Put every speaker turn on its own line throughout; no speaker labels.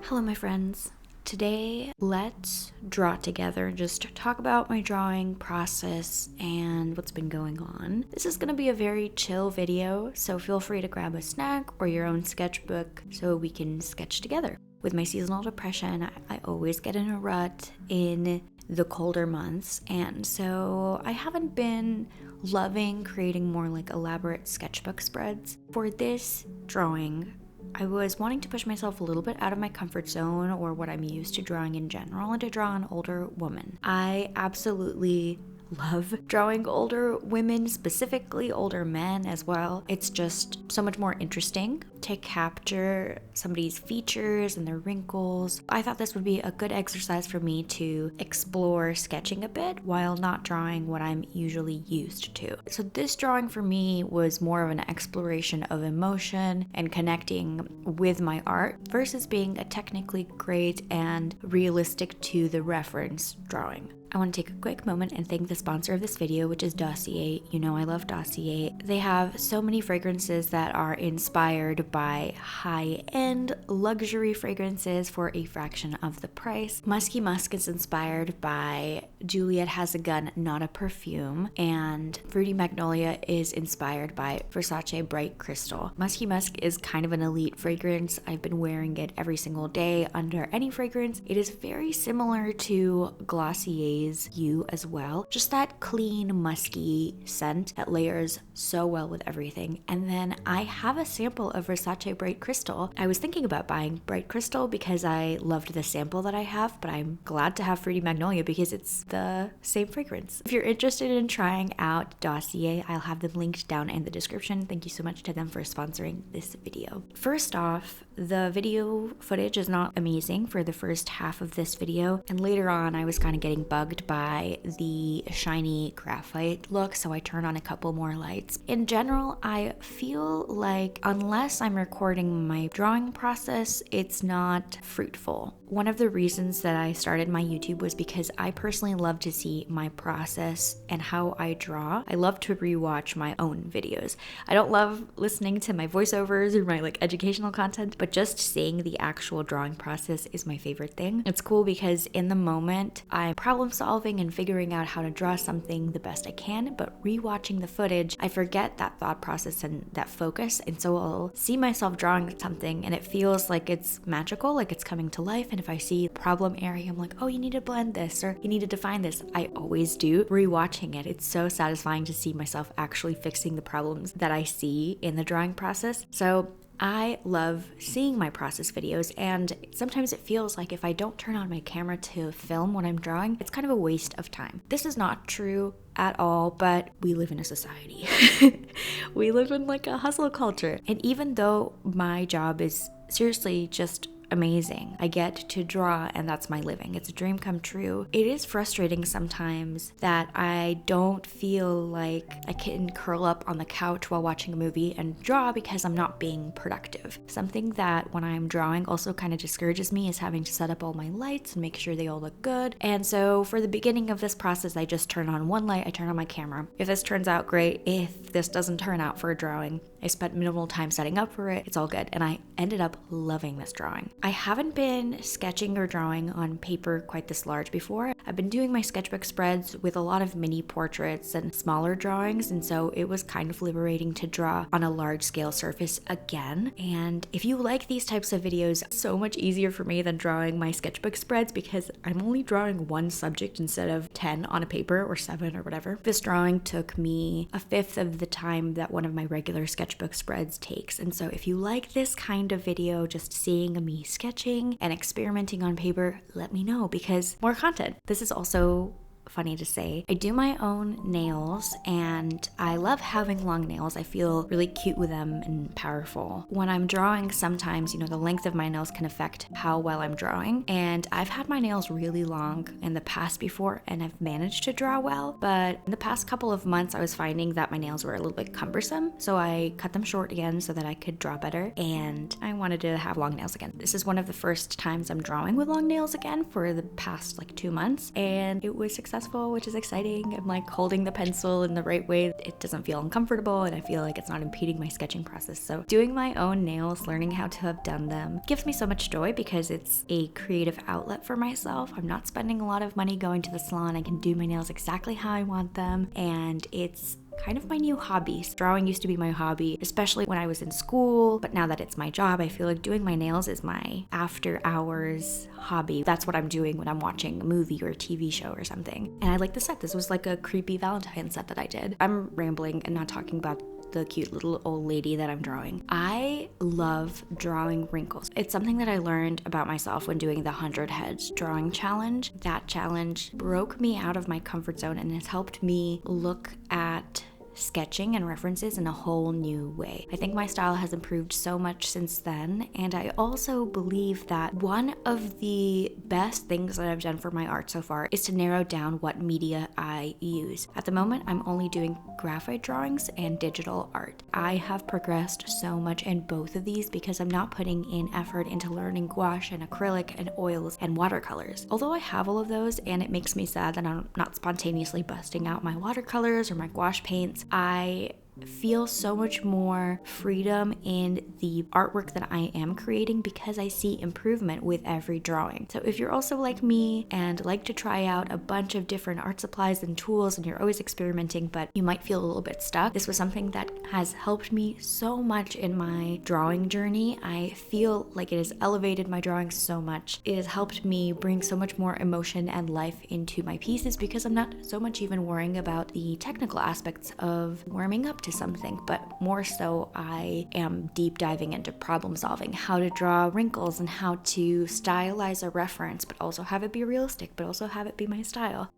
Hello, my friends. Today, let's draw together and just talk about my drawing process and what's been going on. This is going to be a very chill video, so feel free to grab a snack or your own sketchbook so we can sketch together. With my seasonal depression, I always get in a rut in the colder months, and so I haven't been loving creating more like elaborate sketchbook spreads. For this drawing, I was wanting to push myself a little bit out of my comfort zone or what I'm used to drawing in general and to draw an older woman. I absolutely love drawing older women, specifically older men as well. It's just so much more interesting to capture somebody's features and their wrinkles. I thought this would be a good exercise for me to explore sketching a bit while not drawing what I'm usually used to. So this drawing for me was more of an exploration of emotion and connecting with my art versus being a technically great and realistic to the reference drawing. I want to take a quick moment and thank the sponsor of this video, which is Dossier. You know I love Dossier. They have so many fragrances that are inspired by high-end luxury fragrances for a fraction of the price. Musky Musk is inspired by Juliet Has a Gun, Not a Perfume, and Fruity Magnolia is inspired by Versace Bright Crystal. Musky Musk is kind of an elite fragrance. I've been wearing it every single day under any fragrance. It is very similar to Glossier's You as well. Just that clean, musky scent that layers so well with everything. And then I have a sample of Versace Bright Crystal. I was thinking about buying Bright Crystal because I loved the sample that I have, but I'm glad to have Fruity Magnolia because it's the same fragrance. If you're interested in trying out Dossier, I'll have them linked down in the description. Thank you so much to them for sponsoring this video. First off, the video footage is not amazing for the first half of this video, and later on I was kind of getting bugged by the shiny graphite look, so I turned on a couple more lights. In general, I feel like unless I'm recording my drawing process, it's not fruitful. One of the reasons that I started my YouTube was because I personally love to see my process and how I draw. I love to rewatch my own videos. I don't love listening to my voiceovers or my educational content, but just seeing the actual drawing process is my favorite thing. It's cool because in the moment, I'm problem solving and figuring out how to draw something the best I can, but rewatching the footage, I forget that thought process and that focus, and so I'll see myself drawing something and it feels like it's magical, like it's coming to life. And if I see a problem area, I'm like, oh, you need to blend this or you need to define this. I always do. Rewatching it, it's so satisfying to see myself actually fixing the problems that I see in the drawing process. So I love seeing my process videos, and sometimes it feels like if I don't turn on my camera to film what I'm drawing, it's kind of a waste of time. This is not true at all, but we live in a society. We live in a hustle culture. And even though my job is seriously just amazing, I get to draw and that's my living. It's a dream come true. It is frustrating sometimes that I don't feel like I can curl up on the couch while watching a movie and draw because I'm not being productive. Something that when I'm drawing also kind of discourages me is having to set up all my lights and make sure they all look good. And so for the beginning of this process, I just turn on one light, I turn on my camera. If this turns out great, if this doesn't turn out for a drawing, I spent minimal time setting up for it, it's all good, and I ended up loving this drawing. I haven't been sketching or drawing on paper quite this large before. I've been doing my sketchbook spreads with a lot of mini portraits and smaller drawings, and so it was kind of liberating to draw on a large scale surface again. And if you like these types of videos, it's so much easier for me than drawing my sketchbook spreads because I'm only drawing one subject instead of 10 on a paper or 7 or whatever. This drawing took me a fifth of the time that one of my regular sketchbook spreads takes. And so if you like this kind of video, just seeing me sketching and experimenting on paper, let me know because more content. This is also funny to say. I do my own nails and I love having long nails. I feel really cute with them and powerful. When I'm drawing, sometimes, the length of my nails can affect how well I'm drawing. And I've had my nails really long in the past before and I've managed to draw well. But in the past couple of months, I was finding that my nails were a little bit cumbersome. So I cut them short again so that I could draw better. And I wanted to have long nails again. This is one of the first times I'm drawing with long nails again for the past 2 months. And it was successful. successful, which is exciting. I'm like holding the pencil in the right way. It doesn't feel uncomfortable and I feel like it's not impeding my sketching process. So doing my own nails, learning how to have done them gives me so much joy because it's a creative outlet for myself. I'm not spending a lot of money going to the salon. I can do my nails exactly how I want them, and it's kind of my new hobby. Drawing used to be my hobby, especially when I was in school, but now that it's my job, I feel like doing my nails is my after hours hobby. That's what I'm doing when I'm watching a movie or a TV show or something. And I like the set. This was like a creepy Valentine set that I did. I'm rambling and not talking about the cute little old lady that I'm drawing. I love drawing wrinkles. It's something that I learned about myself when doing the 100 Heads drawing challenge. That challenge broke me out of my comfort zone and has helped me look at sketching and references in a whole new way. I think my style has improved so much since then, and I also believe that one of the best things that I've done for my art so far is to narrow down what media I use. At the moment, I'm only doing graphite drawings and digital art. I have progressed so much in both of these because I'm not putting in effort into learning gouache and acrylic and oils and watercolors. Although I have all of those, and it makes me sad that I'm not spontaneously busting out my watercolors or my gouache paints, I feel so much more freedom in the artwork that I am creating because I see improvement with every drawing. So if you're also like me and like to try out a bunch of different art supplies and tools and you're always experimenting but you might feel a little bit stuck, this was something that has helped me so much in my drawing journey. I feel like it has elevated my drawing so much. It has helped me bring so much more emotion and life into my pieces because I'm not so much even worrying about the technical aspects of warming up to something, but more so I am deep diving into problem solving, how to draw wrinkles and how to stylize a reference, but also have it be realistic, but also have it be my style.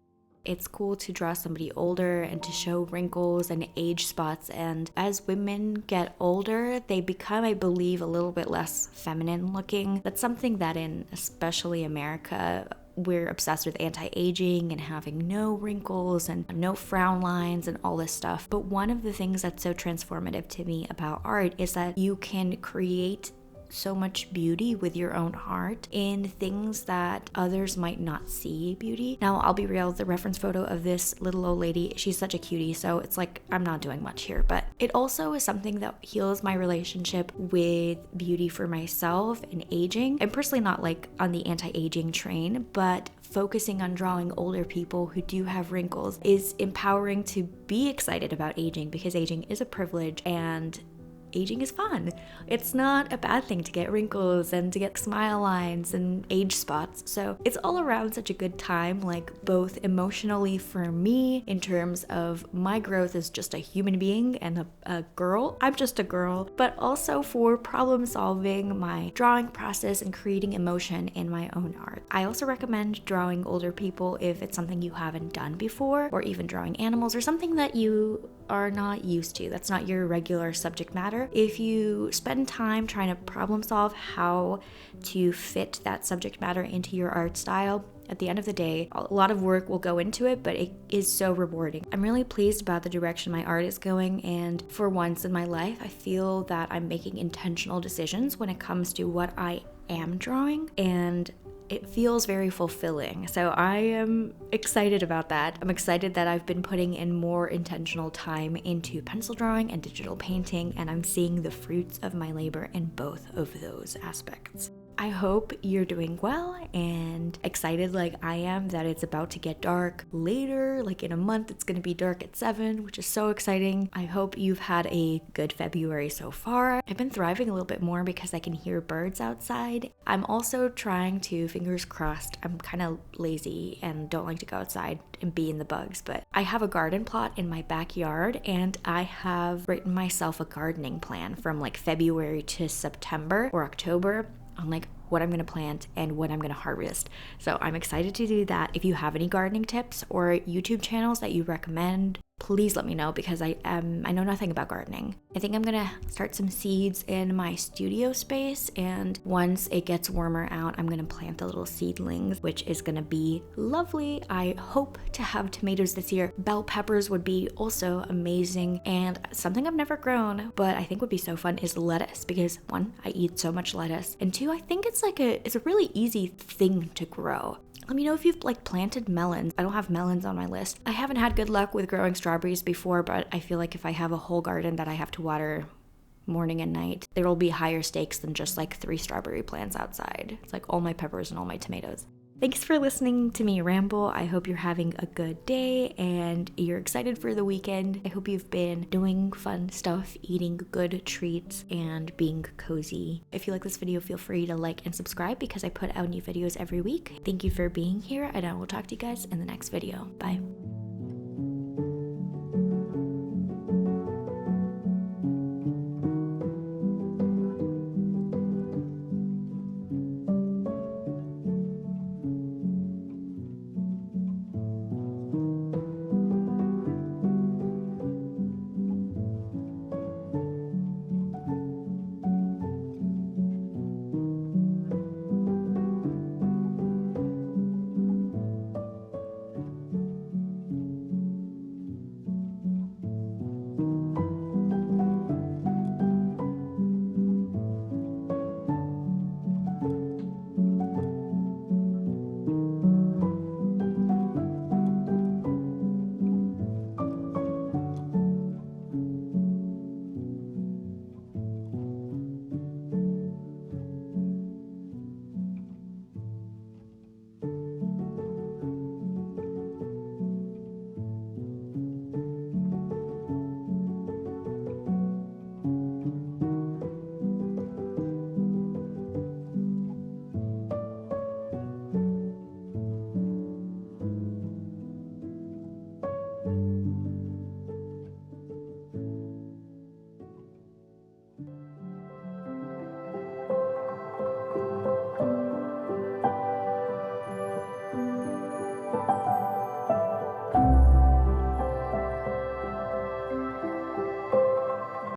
It's cool to draw somebody older and to show wrinkles and age spots, and as women get older, they become, I believe, a little bit less feminine looking. That's something that in especially America, we're obsessed with anti-aging and having no wrinkles and no frown lines and all this stuff. But one of the things that's so transformative to me about art is that you can create so much beauty with your own art in things that others might not see beauty. Now, I'll be real, the reference photo of this little old lady, she's such a cutie, so it's like I'm not doing much here, but it also is something that heals my relationship with beauty for myself and aging. I'm personally not like on the anti-aging train, but focusing on drawing older people who do have wrinkles is empowering to be excited about aging because aging is a privilege and aging is fun. It's not a bad thing to get wrinkles and to get smile lines and age spots. So it's all around such a good time, like both emotionally for me in terms of my growth as just a human being and a girl. I'm just a girl, but also for problem solving, my drawing process and creating emotion in my own art. I also recommend drawing older people if it's something you haven't done before, or even drawing animals or something that you are not used to. That's not your regular subject matter. If you spend time trying to problem solve how to fit that subject matter into your art style, at the end of the day, a lot of work will go into it, but it is so rewarding. I'm really pleased about the direction my art is going, and for once in my life, I feel that I'm making intentional decisions when it comes to what I am drawing, and it feels very fulfilling. So I am excited about that. I'm excited that I've been putting in more intentional time into pencil drawing and digital painting, and I'm seeing the fruits of my labor in both of those aspects. I hope you're doing well and excited like I am that it's about to get dark later. Like in a month, it's going to be dark at 7, which is so exciting. I hope you've had a good February so far. I've been thriving a little bit more because I can hear birds outside. I'm also trying to, fingers crossed, I'm kind of lazy and don't like to go outside and be in the bugs, but I have a garden plot in my backyard and I have written myself a gardening plan from like February to September or October on like what I'm going to plant and what I'm going to harvest. So I'm excited to do that. If you have any gardening tips or YouTube channels that you recommend, please let me know because I know nothing about gardening. I think I'm gonna start some seeds in my studio space, and once it gets warmer out, I'm gonna plant the little seedlings, which is gonna be lovely. I hope to have tomatoes this year. Bell peppers would be also amazing, and something I've never grown, but I think would be so fun is lettuce, because 1, I eat so much lettuce, and 2, I think it's a really easy thing to grow. Let me know if you've like planted melons. I don't have melons on my list. I haven't had good luck with growing strawberries before, but I feel like if I have a whole garden that I have to water morning and night, there will be higher stakes than just like 3 strawberry plants outside. It's like all my peppers and all my tomatoes. Thanks for listening to me ramble. I hope you're having a good day and you're excited for the weekend. I hope you've been doing fun stuff, eating good treats, and being cozy. If you like this video, feel free to like and subscribe because I put out new videos every week. Thank you for being here, and I will talk to you guys in the next video. Bye.